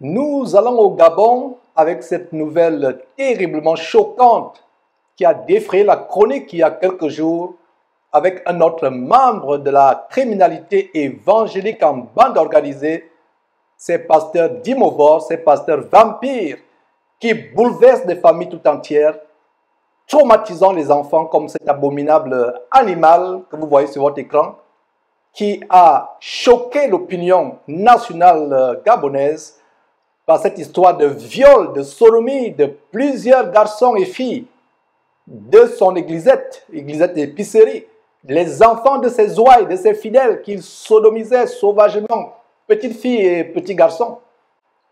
Nous allons au Gabon avec cette nouvelle terriblement choquante qui a défrayé la chronique il y a quelques jours avec un autre membre de la criminalité évangélique en bande organisée, ces pasteurs dimorphes, ces pasteurs vampires qui bouleversent des familles tout entières, traumatisant les enfants comme cet abominable animal que vous voyez sur votre écran, qui a choqué l'opinion nationale gabonaise par cette histoire de viol, de sodomie de plusieurs garçons et filles de son églysette d'épicerie, les enfants de ses ouailles, de ses fidèles qu'il sodomisait sauvagement, petites filles et petits garçons.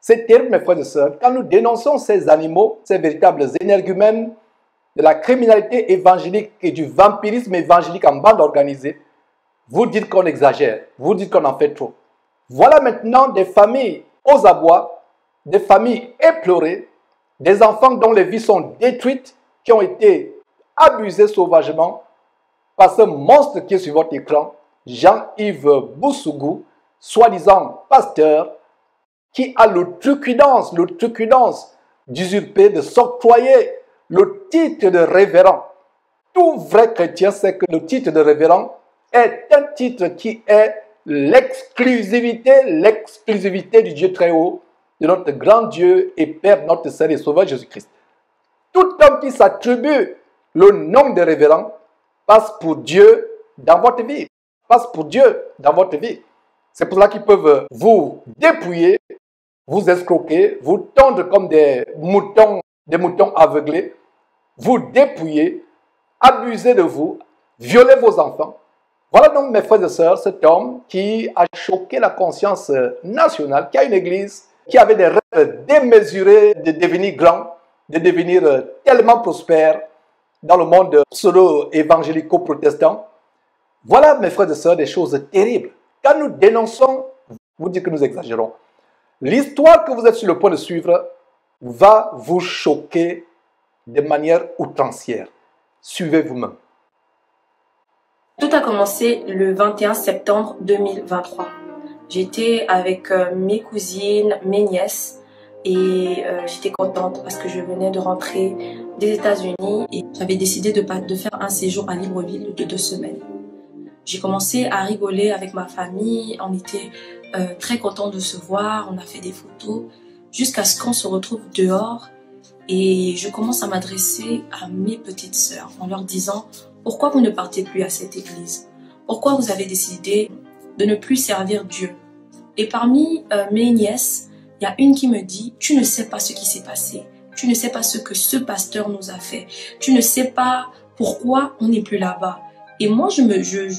C'est terrible, mes frères et sœurs, quand nous dénonçons ces animaux, ces véritables énergumènes de la criminalité évangélique et du vampirisme évangélique en bande organisée, vous dites qu'on exagère, vous dites qu'on en fait trop. Voilà maintenant des familles aux abois, des familles éplorées, des enfants dont les vies sont détruites, qui ont été abusés sauvagement par ce monstre qui est sur votre écran, Jean-Yves Boussougou, soi-disant pasteur, qui a l'outrecuidance d'usurper, de s'octroyer le titre de révérend. Tout vrai chrétien sait que le titre de révérend est un titre qui est l'exclusivité du Dieu très haut, de notre grand Dieu et Père, notre Seigneur et Sauveur Jésus-Christ. Tout homme qui s'attribue le nom de révérend passe pour Dieu dans votre vie. Passe pour Dieu dans votre vie. C'est pour cela qu'ils peuvent vous dépouiller, vous escroquer, vous tondre comme des moutons aveuglés, vous dépouiller, abuser de vous, violer vos enfants. Voilà donc, mes frères et sœurs, cet homme qui a choqué la conscience nationale, qui a une église qui avait des rêves démesurés de devenir grand, de devenir tellement prospère dans le monde pseudo-évangélico-protestant. Voilà, mes frères et sœurs, des choses terribles. Quand nous dénonçons, vous dites que nous exagérons. L'histoire que vous êtes sur le point de suivre va vous choquer de manière outrancière. Suivez vous-même. Tout a commencé le 21 septembre 2023. J'étais avec mes cousines, mes nièces et j'étais contente parce que je venais de rentrer des États-Unis et j'avais décidé de faire un séjour à Libreville de 2 semaines. J'ai commencé à rigoler avec ma famille, on était très contents de se voir, on a fait des photos jusqu'à ce qu'on se retrouve dehors et je commence à m'adresser à mes petites sœurs en leur disant: pourquoi vous ne partez plus à cette église? Pourquoi vous avez décidé de ne plus servir Dieu? Et parmi mes nièces, il y a une qui me dit: tu ne sais pas ce qui s'est passé. Tu ne sais pas ce que ce pasteur nous a fait. Tu ne sais pas pourquoi on n'est plus là-bas. Et moi,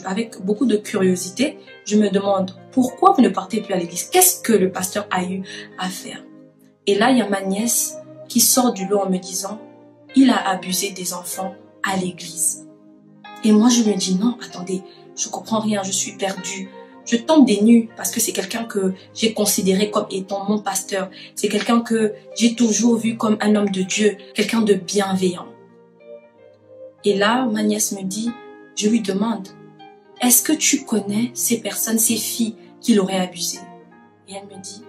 avec beaucoup de curiosité, je me demande: pourquoi vous ne partez plus à l'église? Qu'est-ce que le pasteur a eu à faire? Et là, il y a ma nièce qui sort du lot en me disant: il a abusé des enfants à l'église. Et moi, je me dis: non, attendez, je comprends rien, je suis perdue. Je tombe des nues parce que c'est quelqu'un que j'ai considéré comme étant mon pasteur. C'est quelqu'un que j'ai toujours vu comme un homme de Dieu, quelqu'un de bienveillant. Et là, ma nièce me dit, je lui demande: est-ce que tu connais ces personnes, ces filles qui l'auraient abusé? Et elle me dit: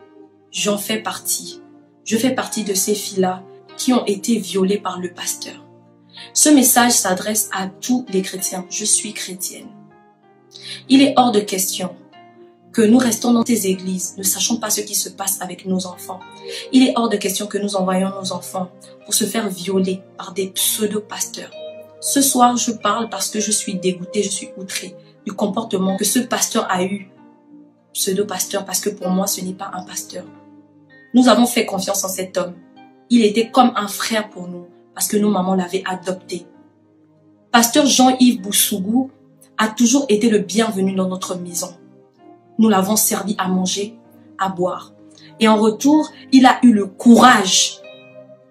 j'en fais partie. Je fais partie de ces filles-là qui ont été violées par le pasteur. Ce message s'adresse à tous les chrétiens. Je suis chrétienne. Il est hors de question que nous restons dans ces églises, ne sachons pas ce qui se passe avec nos enfants. Il est hors de question que nous envoyions nos enfants pour se faire violer par des pseudo-pasteurs. Ce soir, je parle parce que je suis dégoûtée, je suis outrée du comportement que ce pasteur a eu. Pseudo-pasteur, parce que pour moi, ce n'est pas un pasteur. Nous avons fait confiance en cet homme. Il était comme un frère pour nous, parce que nos mamans l'avaient adopté. Pasteur Jean-Yves Boussougou a toujours été le bienvenu dans notre maison. Nous l'avons servi à manger, à boire. Et en retour, il a eu le courage,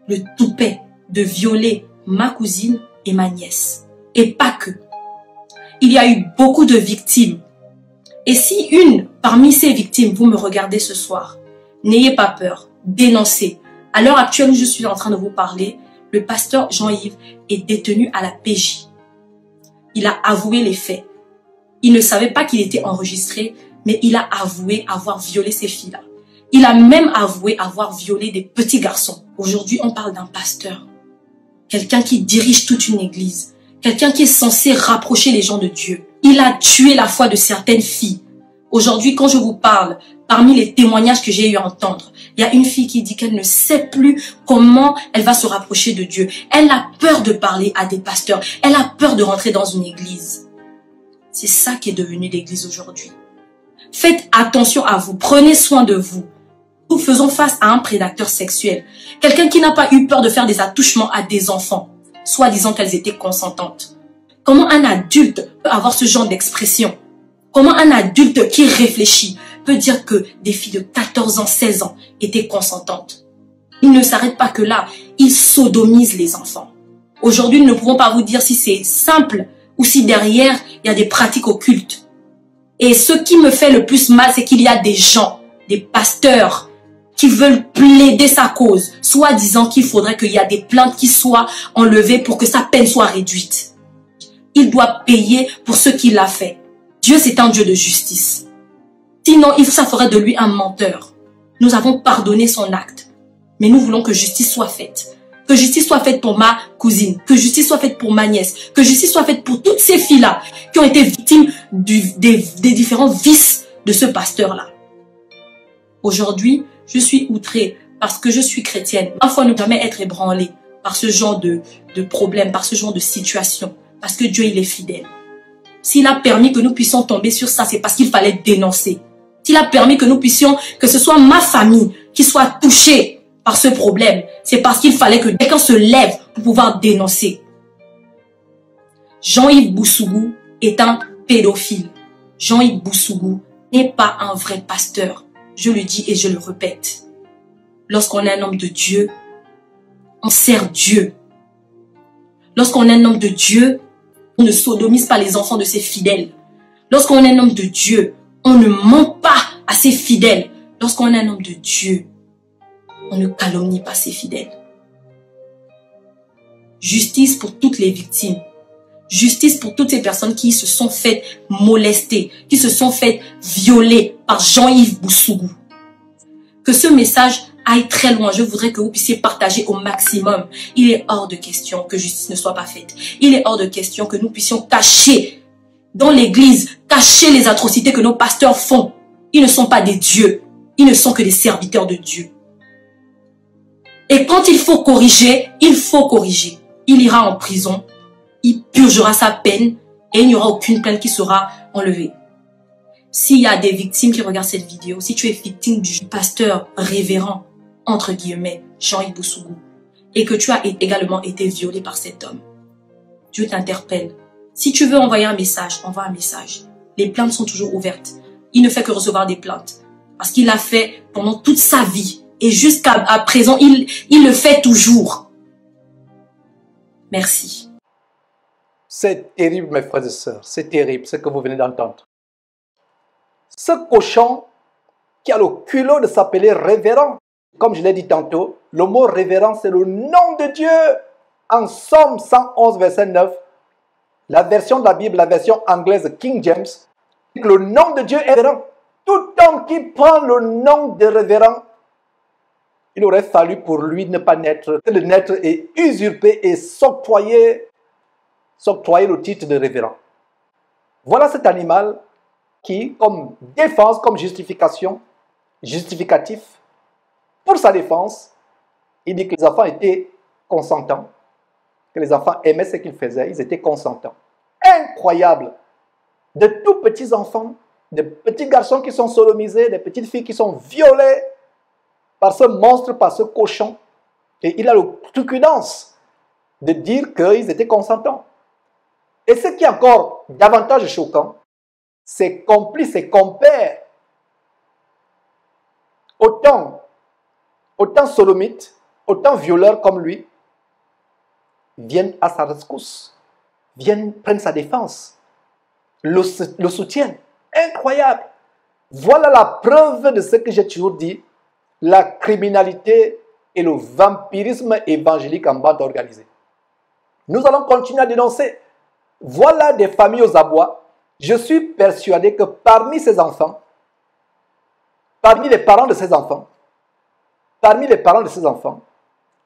le toupet, de violer ma cousine et ma nièce. Et pas que. Il y a eu beaucoup de victimes. Et si une parmi ces victimes, vous me regardez ce soir, n'ayez pas peur, dénoncez. À l'heure actuelle où je suis en train de vous parler, le pasteur Jean-Yves est détenu à la PJ. Il a avoué les faits. Il ne savait pas qu'il était enregistré, mais il a avoué avoir violé ces filles-là. Il a même avoué avoir violé des petits garçons. Aujourd'hui, on parle d'un pasteur. Quelqu'un qui dirige toute une église. Quelqu'un qui est censé rapprocher les gens de Dieu. Il a tué la foi de certaines filles. Aujourd'hui, quand je vous parle, parmi les témoignages que j'ai eu à entendre, il y a une fille qui dit qu'elle ne sait plus comment elle va se rapprocher de Dieu. Elle a peur de parler à des pasteurs. Elle a peur de rentrer dans une église. C'est ça qui est devenu l'église aujourd'hui. Faites attention à vous. Prenez soin de vous. Nous faisons face à un prédateur sexuel. Quelqu'un qui n'a pas eu peur de faire des attouchements à des enfants, soi-disant qu'elles étaient consentantes. Comment un adulte peut avoir ce genre d'expression? Comment un adulte qui réfléchit peut dire que des filles de 14 ans, 16 ans étaient consentantes? Il ne s'arrête pas que là, il sodomise les enfants. Aujourd'hui, nous ne pouvons pas vous dire si c'est simple ou si derrière, il y a des pratiques occultes. Et ce qui me fait le plus mal, c'est qu'il y a des gens, des pasteurs, qui veulent plaider sa cause, soit disant qu'il faudrait qu'il y ait des plaintes qui soient enlevées pour que sa peine soit réduite. Il doit payer pour ce qu'il a fait. Dieu, c'est un Dieu de justice. Sinon, ça ferait de lui un menteur. Nous avons pardonné son acte. Mais nous voulons que justice soit faite. Que justice soit faite pour ma cousine. Que justice soit faite pour ma nièce. Que justice soit faite pour toutes ces filles-là qui ont été victimes des différents vices de ce pasteur-là. Aujourd'hui, je suis outrée parce que je suis chrétienne. Parfois, ne jamais être ébranlée par ce genre de problème, par ce genre de situation. Parce que Dieu, il est fidèle. S'il a permis que nous puissions tomber sur ça, c'est parce qu'il fallait dénoncer. S'il a permis que nous puissions, que ce soit ma famille qui soit touchée par ce problème, c'est parce qu'il fallait que quelqu'un se lève pour pouvoir dénoncer. Jean-Yves Boussougou est un pédophile. Jean-Yves Boussougou n'est pas un vrai pasteur. Je le dis et je le répète. Lorsqu'on est un homme de Dieu, on sert Dieu. Lorsqu'on est un homme de Dieu, on ne sodomise pas les enfants de ses fidèles. Lorsqu'on est un homme de Dieu, on ne ment pas à ses fidèles. Lorsqu'on est un homme de Dieu, on ne calomnie pas ses fidèles. Justice pour toutes les victimes. Justice pour toutes ces personnes qui se sont faites molester, qui se sont faites violer par Jean-Yves Boussougou. Que ce message aille très loin. Je voudrais que vous puissiez partager au maximum. Il est hors de question que justice ne soit pas faite. Il est hors de question que nous puissions cacher dans l'église, cacher les atrocités que nos pasteurs font. Ils ne sont pas des dieux. Ils ne sont que des serviteurs de Dieu. Et quand il faut corriger, il faut corriger. Il ira en prison. Il purgera sa peine et il n'y aura aucune plainte qui sera enlevée. S'il y a des victimes qui regardent cette vidéo, si tu es victime du pasteur révérend, entre guillemets, Jean-Yves Boussougou, et que tu as également été violé par cet homme, Dieu t'interpelle. Si tu veux envoyer un message, envoie un message. Les plaintes sont toujours ouvertes. Il ne fait que recevoir des plaintes. Parce qu'il l'a fait pendant toute sa vie. Et jusqu'à présent, il le fait toujours. Merci. C'est terrible, mes frères et sœurs. C'est terrible, ce que vous venez d'entendre. Ce cochon qui a le culot de s'appeler révérend. Comme je l'ai dit tantôt, le mot révérend, c'est le nom de Dieu. En Somme 111, verset 9, la version de la Bible, la version anglaise King James, le nom de Dieu est révérend. Tout homme qui prend le nom de révérend, il aurait fallu pour lui ne pas naître, que de naître et usurper et s'octroyer le titre de révérend. Voilà cet animal qui, comme défense, comme justificatif, pour sa défense, il dit que les enfants étaient consentants, que les enfants aimaient ce qu'ils faisaient, ils étaient consentants. Incroyable! De tout petits enfants, des petits garçons qui sont sodomisés, des petites filles qui sont violées par ce monstre, par ce cochon. Et il a l'outrecuidance de dire qu'ils étaient consentants. Et ce qui est encore davantage choquant, ses complices, ses compères, autant sodomites, autant violeurs comme lui, viennent à sa rescousse, prennent sa défense, le soutiennent. Incroyable! Voilà la preuve de ce que j'ai toujours dit, la criminalité et le vampirisme évangélique en bande organisée. Nous allons continuer à dénoncer. Voilà des familles aux abois. Je suis persuadé que parmi ces enfants, parmi les parents de ces enfants, parmi les parents de ces enfants,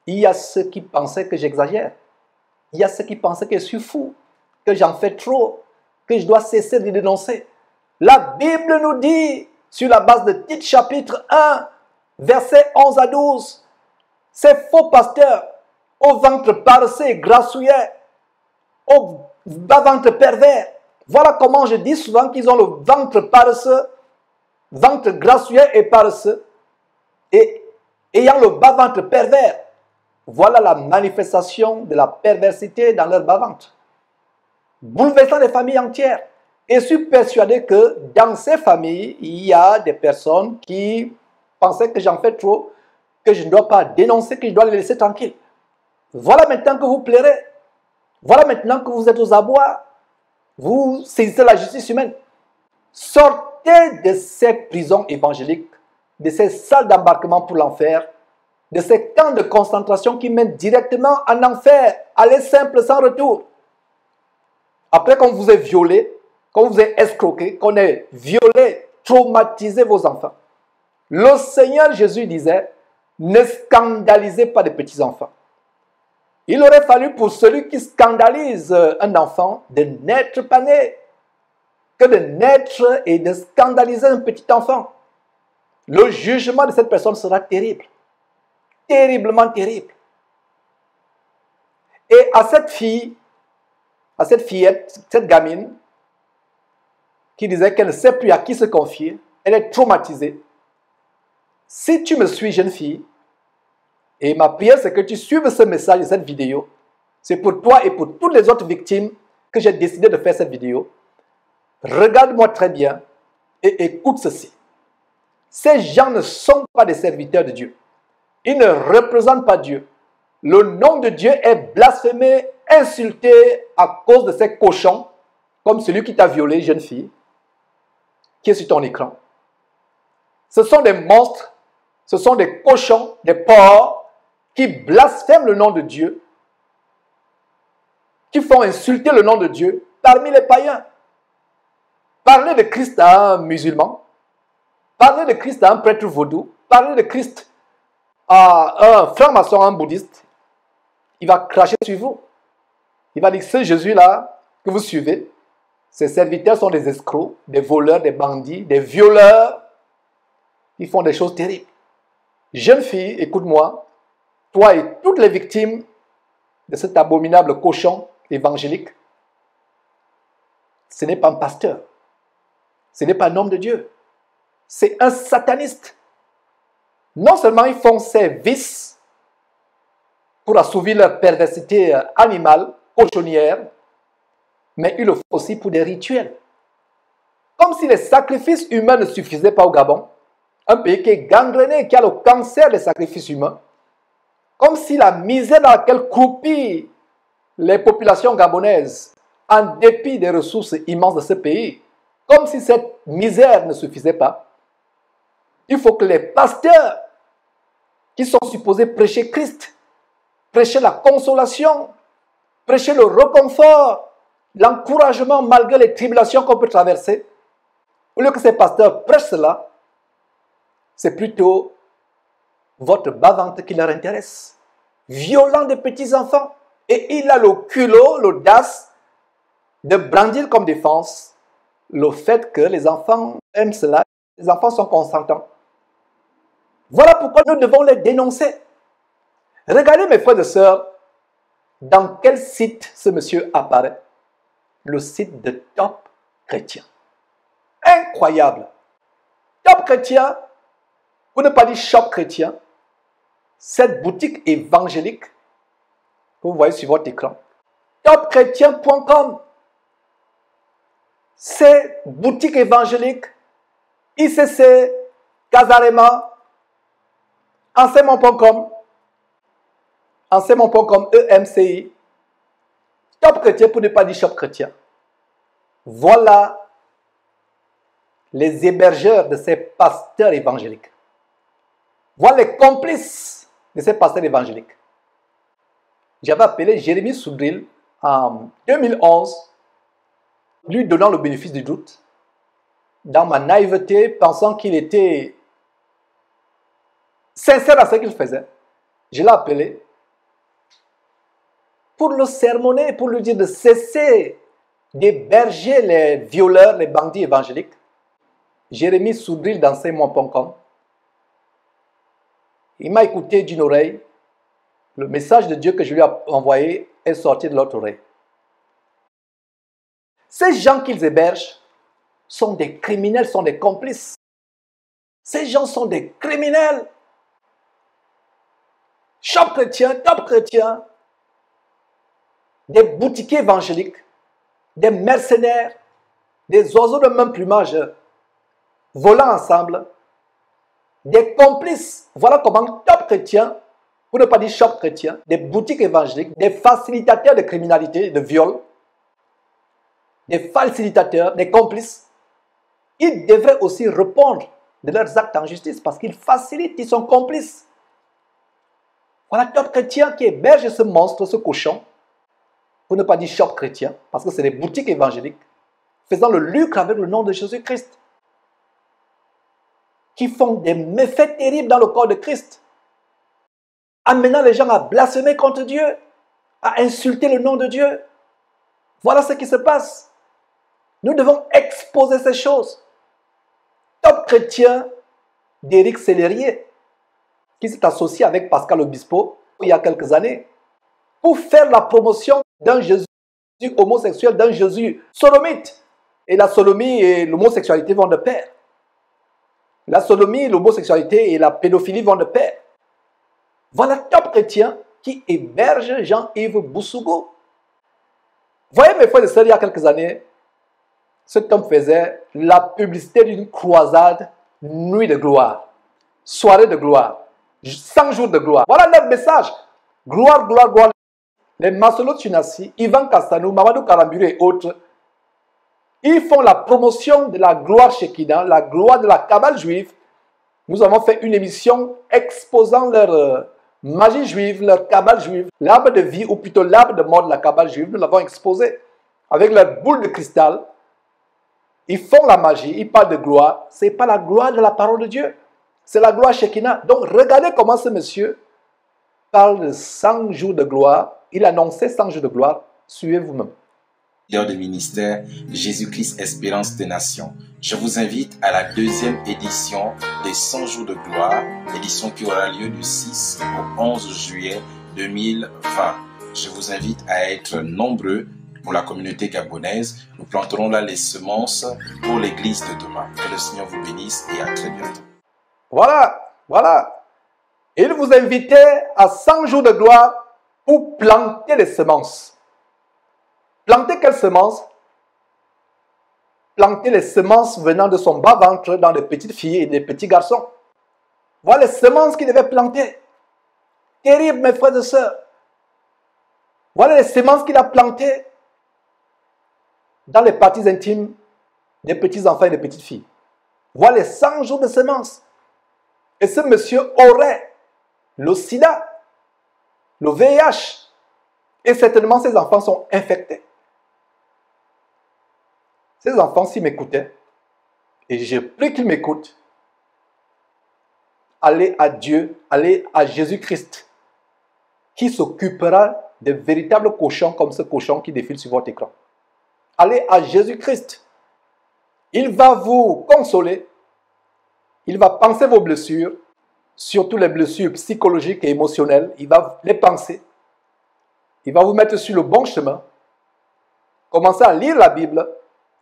il y a ceux qui pensaient que j'exagère. Il y a ceux qui pensaient que je suis fou, que j'en fais trop, que je dois cesser de les dénoncer. La Bible nous dit, sur la base de Tite chapitre 1, versets 11 à 12, ces faux pasteurs, au ventre paresseux et grassouillet, au bas-ventre pervers. Voilà comment je dis souvent qu'ils ont le ventre paresseux, ventre grassouillet et paresseux, et ayant le bas-ventre pervers. Voilà la manifestation de la perversité dans leur bas-ventre, bouleversant des familles entières. Et je suis persuadé que dans ces familles, il y a des personnes qui pensaient que j'en fais trop, que je ne dois pas dénoncer, que je dois les laisser tranquilles. Voilà maintenant que vous plairez. Voilà maintenant que vous êtes aux abois. Vous saisissez la justice humaine. Sortez de ces prisons évangéliques, de ces salles d'embarquement pour l'enfer, de ces camps de concentration qui mènent directement en enfer. Allez simple sans retour. Après qu'on vous ait violé, qu'on vous ait escroqué, qu'on ait violé, traumatisé vos enfants. Le Seigneur Jésus disait, ne scandalisez pas les petits-enfants. Il aurait fallu pour celui qui scandalise un enfant de n'être pas né, que de naître et de scandaliser un petit enfant. Le jugement de cette personne sera terrible, terriblement terrible. Et à cette fille, à cette fillette, cette gamine, qui disait qu'elle ne sait plus à qui se confier, elle est traumatisée. Si tu me suis, jeune fille, et ma prière c'est que tu suives ce message de cette vidéo, c'est pour toi et pour toutes les autres victimes que j'ai décidé de faire cette vidéo. Regarde-moi très bien et écoute ceci. Ces gens ne sont pas des serviteurs de Dieu. Ils ne représentent pas Dieu. Le nom de Dieu est blasphémé, insulté à cause de ces cochons, comme celui qui t'a violé, jeune fille, qui est sur ton écran. Ce sont des monstres, ce sont des cochons, des porcs, qui blasphèment le nom de Dieu, qui font insulter le nom de Dieu parmi les païens. Parler de Christ à un musulman, parler de Christ à un prêtre vaudou, parler de Christ à un franc-maçon, un bouddhiste, il va cracher sur vous. Il va dire, ce Jésus-là que vous suivez, ses serviteurs sont des escrocs, des voleurs, des bandits, des violeurs. Ils font des choses terribles. Jeune fille, écoute-moi, toi et toutes les victimes de cet abominable cochon évangélique, ce n'est pas un pasteur. Ce n'est pas un homme de Dieu. C'est un sataniste. Non seulement ils font ces vices pour assouvir leur perversité animale, cochonnière, mais ils le font aussi pour des rituels. Comme si les sacrifices humains ne suffisaient pas au Gabon, un pays qui est gangréné, qui a le cancer des sacrifices humains, comme si la misère dans laquelle croupit les populations gabonaises, en dépit des ressources immenses de ce pays, comme si cette misère ne suffisait pas, il faut que les pasteurs qui sont supposés prêcher Christ, prêcher la consolation, prêcher le réconfort, l'encouragement malgré les tribulations qu'on peut traverser, au lieu que ces pasteurs prêchent cela, c'est plutôt votre bas-ventre qui leur intéresse. Violent des petits-enfants. Et il a le culot, l'audace de brandir comme défense le fait que les enfants aiment cela, les enfants sont consentants. Voilà pourquoi nous devons les dénoncer. Regardez mes frères et sœurs, dans quel site ce monsieur apparaît? Le site de Top Chrétien. Incroyable. Top Chrétien, pour ne pas dire Shop Chrétien, cette boutique évangélique que vous voyez sur votre écran, topchrétien.com, c'est boutique évangélique, ICC, Casarema, enseignement.com, enseignement.com, EMCI, Top Chrétien pour ne pas dire Shop Chrétien. Voilà les hébergeurs de ces pasteurs évangéliques. Voilà les complices de ces pasteurs évangéliques. J'avais appelé Jérémie Soudril en 2011, lui donnant le bénéfice du doute, dans ma naïveté, pensant qu'il était sincère à ce qu'il faisait, je l'ai appelé pour le sermonner, pour lui dire de cesser d'héberger les violeurs, les bandits évangéliques. Jérémie Soudril d'enseigne-moi.com. Il m'a écouté d'une oreille. Le message de Dieu que je lui ai envoyé est sorti de l'autre oreille. Ces gens qu'ils hébergent sont des criminels, sont des complices. Ces gens sont des criminels. Shop chrétien, top chrétien, des boutiquiers évangéliques, des mercenaires, des oiseaux de même plumage volant ensemble, des complices. Voilà comment top chrétien, pour ne pas dire shop chrétien, des boutiques évangéliques, des facilitateurs de criminalité, de viol, des facilitateurs, des complices, ils devraient aussi répondre de leurs actes en justice parce qu'ils facilitent, ils sont complices. Voilà top chrétien qui héberge ce monstre, ce cochon, pour ne pas dire shop chrétien, parce que c'est des boutiques évangéliques, faisant le lucre avec le nom de Jésus-Christ, qui font des méfaits terribles dans le corps de Christ, amenant les gens à blasphémer contre Dieu, à insulter le nom de Dieu. Voilà ce qui se passe. Nous devons exposer ces choses. Top chrétien d'Éric Sellerier, qui s'est associé avec Pascal Obispo il y a quelques années, pour faire la promotion d'un Jésus homosexuel, d'un Jésus sodomite. Et la sodomie et l'homosexualité vont de pair. La sodomie, l'homosexualité et la pédophilie vont de pair. Voilà top chrétien qui héberge Jean-Yves Boussougo. Voyez mes frères et sœurs, il y a quelques années, cet homme faisait la publicité d'une croisade, nuit de gloire, soirée de gloire, 100 jours de gloire. Voilà leur message. Gloire, gloire, gloire. Les Masolo Tsunasi, Ivan Kastanou, Mamadou Karamburu et autres, ils font la promotion de la gloire Shekinah, la gloire de la Kabbale juive. Nous avons fait une émission exposant leur magie juive, leur Kabbale juive, l'arbre de vie, ou plutôt l'arbre de mort de la Kabbale juive. Nous l'avons exposé avec leur boule de cristal. Ils font la magie, ils parlent de gloire. Ce n'est pas la gloire de la parole de Dieu, c'est la gloire Shekinah. Donc regardez comment ce monsieur parle de 100 jours de gloire. Il annonçait 100 jours de gloire. Suivez vous-même. De ministère Jésus-Christ Espérance des Nations. Je vous invite à la deuxième édition des 100 jours de gloire, édition qui aura lieu du 6 au 11 juillet 2020. Je vous invite à être nombreux pour la communauté gabonaise. Nous planterons là les semences pour l'église de demain. Que le Seigneur vous bénisse et à très bientôt. Voilà. Il vous invitait à 100 jours de gloire pour planter les semences. Planter quelles semences? Planter les semences venant de son bas-ventre dans les petites filles et des petits garçons. Voilà les semences qu'il devait planter. Terrible, mes frères et sœurs. Voilà les semences qu'il a plantées dans les parties intimes des petits enfants et des petites filles. Voilà les 100 jours de semences. Et ce monsieur aurait le sida, le VIH. Et certainement, ses enfants sont infectés. Ces enfants, s'ils m'écoutaient, et je prie qu'ils m'écoutent, allez à Dieu, allez à Jésus-Christ, qui s'occupera des véritables cochons comme ce cochon qui défile sur votre écran. Allez à Jésus-Christ. Il va vous consoler, il va penser vos blessures, surtout les blessures psychologiques et émotionnelles, il va les penser. Il va vous mettre sur le bon chemin. Commencez à lire la Bible.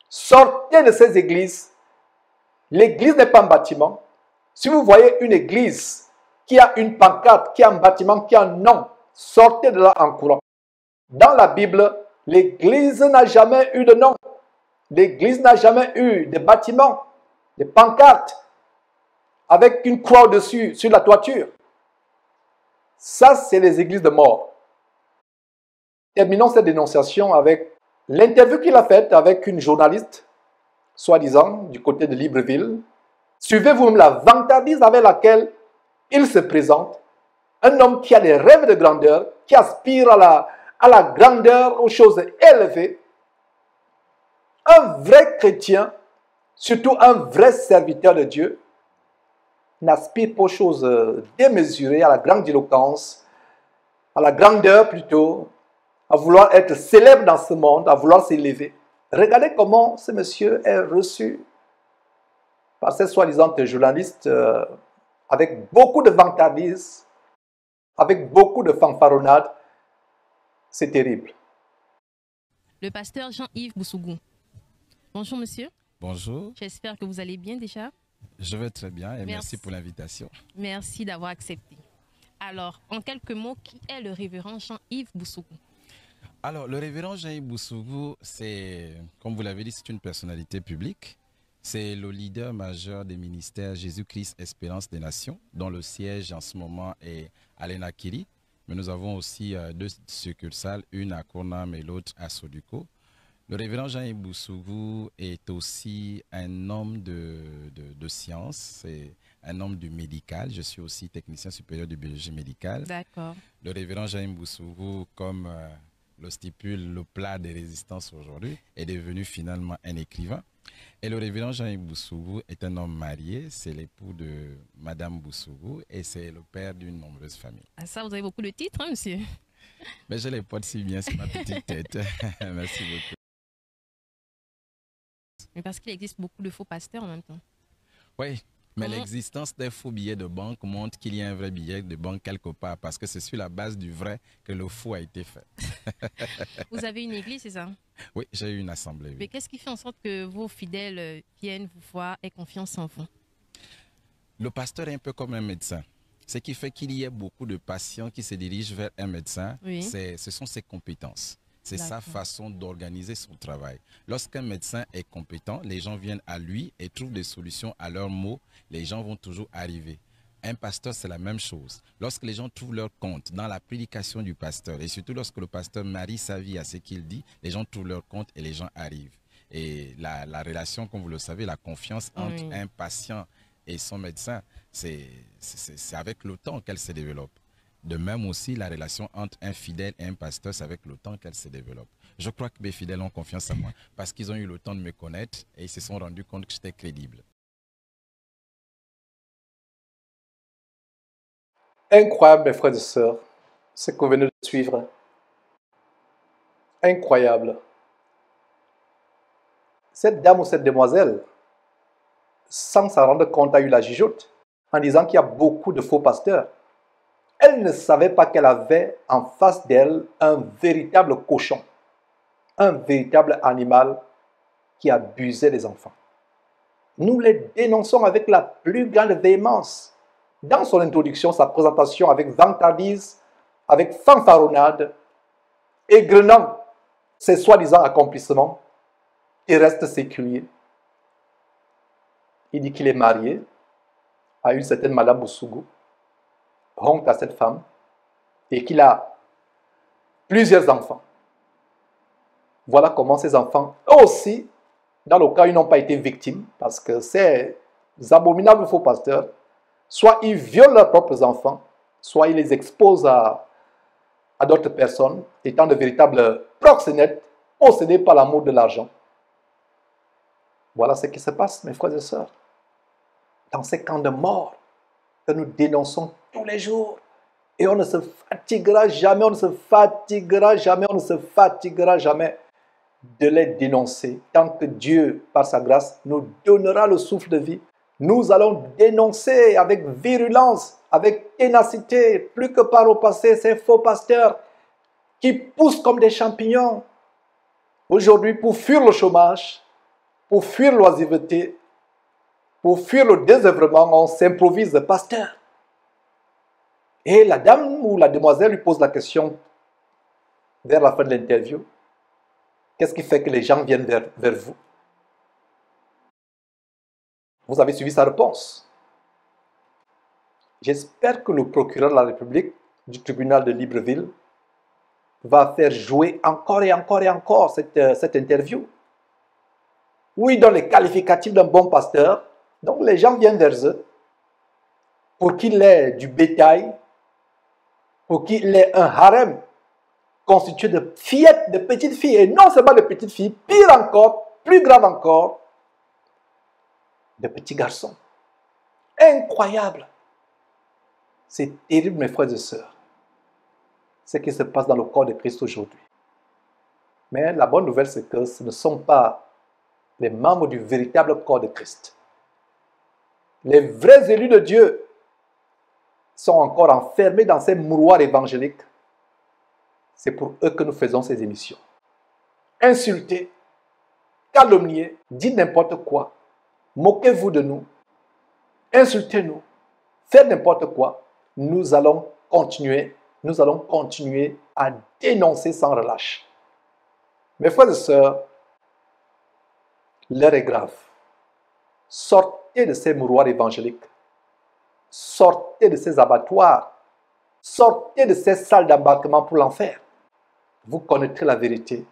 Sortez de ces églises. L'église n'est pas un bâtiment. Si vous voyez une église qui a une pancarte, qui a un bâtiment, qui a un nom, sortez de là en courant. Dans la Bible, l'église n'a jamais eu de nom. L'église n'a jamais eu de bâtiment, de pancartes, avec une croix au-dessus, sur la toiture. Ça, c'est les églises de mort. Terminons cette dénonciation avec l'interview qu'il a faite avec une journaliste, soi-disant, du côté de Libreville. Suivez-vous la vantardise avec laquelle il se présente. Un homme qui a des rêves de grandeur, qui aspire à la grandeur, aux choses élevées. Un vrai chrétien, surtout un vrai serviteur de Dieu. n'aspire pas aux choses démesurées, à la grandiloquence, à la grandeur plutôt, à vouloir être célèbre dans ce monde, à vouloir s'élever. Regardez comment ce monsieur est reçu par ces soi-disant journalistes avec beaucoup de vantardises, avec beaucoup de fanfaronnades. C'est terrible. Le pasteur Jean-Yves Boussougou. Bonjour monsieur. Bonjour. J'espère que vous allez bien déjà. Je vais très bien et merci pour l'invitation. Merci d'avoir accepté. Alors, en quelques mots, qui est le révérend Jean-Yves Boussougou? Alors, le révérend Jean-Yves Boussougou, c'est, comme vous l'avez dit, c'est une personnalité publique. C'est le leader majeur des ministères Jésus-Christ Espérance des Nations, dont le siège en ce moment est à Lenakiri. Mais nous avons aussi deux succursales, une à Konam et l'autre à Soduko. Le révérend Jean-Yves Boussougou est aussi un homme de science, c'est un homme du médical. Je suis aussi technicien supérieur de biologie médicale. D'accord. Le révérend Jean-Yves Boussougou, comme le stipule le plat des résistances aujourd'hui, est devenu finalement un écrivain. Et le révérend Jean-Yves Boussougou est un homme marié, c'est l'époux de Madame Boussougou et c'est le père d'une nombreuse famille. Ah, ça, vous avez beaucoup de titres, hein, monsieur? Mais je les porte si bien sur ma petite tête. Merci beaucoup. Mais parce qu'il existe beaucoup de faux pasteurs en même temps. Oui, mais l'existence des faux billets de banque montre qu'il y a un vrai billet de banque quelque part parce que c'est sur la base du vrai que le faux a été fait. Vous avez une église, c'est ça? Oui, j'ai eu une assemblée. Oui. Mais qu'est-ce qui fait en sorte que vos fidèles viennent vous voir et confiance en vous? Le pasteur est un peu comme un médecin. Ce qui fait qu'il y ait beaucoup de patients qui se dirigent vers un médecin, oui. Ce sont ses compétences. C'est sa façon d'organiser son travail. Lorsqu'un médecin est compétent, les gens viennent à lui et trouvent des solutions à leurs maux. Les gens vont toujours arriver. Un pasteur, c'est la même chose. Lorsque les gens trouvent leur compte dans la prédication du pasteur, et surtout lorsque le pasteur marie sa vie à ce qu'il dit, les gens trouvent leur compte et les gens arrivent. Et la relation, comme vous le savez, la confiance entre un patient et son médecin, c'est avec le temps qu'elle se développe. De même aussi, la relation entre un fidèle et un pasteur, c'est avec le temps qu'elle se développe. Je crois que mes fidèles ont confiance en moi parce qu'ils ont eu le temps de me connaître et ils se sont rendus compte que j'étais crédible. Incroyable, mes frères et sœurs, ce que vous venez de suivre. Incroyable. Cette dame ou cette demoiselle, sans s'en rendre compte, a eu la gigote en disant qu'il y a beaucoup de faux pasteurs. Elle ne savait pas qu'elle avait en face d'elle un véritable cochon, un véritable animal qui abusait des enfants. Nous les dénonçons avec la plus grande véhémence. Dans son introduction, sa présentation avec vantardise, avec fanfaronnade, égrenant ses soi-disant accomplissements, il reste séculier. Il dit qu'il est marié à une certaine Madame Boussougou, honte à cette femme, et qu'il a plusieurs enfants. Voilà comment ces enfants, eux aussi, dans le cas où ils n'ont pas été victimes, parce que ces abominables faux pasteurs, soit ils violent leurs propres enfants, soit ils les exposent à d'autres personnes, étant de véritables proxénètes, possédés par l'amour de l'argent. Voilà ce qui se passe, mes frères et sœurs, dans ces camps de mort que nous dénonçons tous les jours. Et on ne se fatiguera jamais, on ne se fatiguera jamais, on ne se fatiguera jamais de les dénoncer. Tant que Dieu, par sa grâce, nous donnera le souffle de vie, nous allons dénoncer avec virulence, avec ténacité, plus que par au passé, ces faux pasteurs qui poussent comme des champignons. Aujourd'hui, pour fuir le chômage, pour fuir l'oisiveté, pour fuir le désœuvrement, on s'improvise pasteur. Et la dame ou la demoiselle lui pose la question vers la fin de l'interview. Qu'est-ce qui fait que les gens viennent vers vous? Vous avez suivi sa réponse. J'espère que le procureur de la République du tribunal de Libreville va faire jouer encore et encore et encore cette interview. Où il donne les qualificatifs d'un bon pasteur. Donc les gens viennent vers eux pour qu'il ait du bétail, pour qu'il ait un harem constitué de fillettes, de petites filles, et non seulement de petites filles, pire encore, plus grave encore, de petits garçons. incroyable. C'est terrible, mes frères et sœurs, ce qui se passe dans le corps de Christ aujourd'hui. Mais la bonne nouvelle, c'est que ce ne sont pas les membres du véritable corps de Christ. Les vrais élus de Dieu sont encore enfermés dans ces mouroirs évangéliques. C'est pour eux que nous faisons ces émissions. Insulter, calomnier, dire n'importe quoi, moquez-vous de nous, insultez-nous, faites n'importe quoi. Nous allons continuer à dénoncer sans relâche. Mes frères et sœurs, l'heure est grave. Sortez de ces mouroirs évangéliques. Sortez de ces abattoirs. Sortez de ces salles d'embarquement pour l'enfer. Vous connaîtrez la vérité.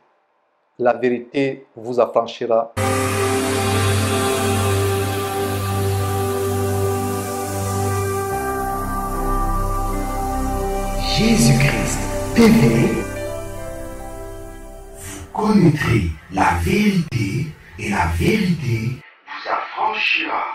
La vérité vous affranchira. Jésus-Christ TV, vous connaîtrez la vérité et la vérité vous affranchira.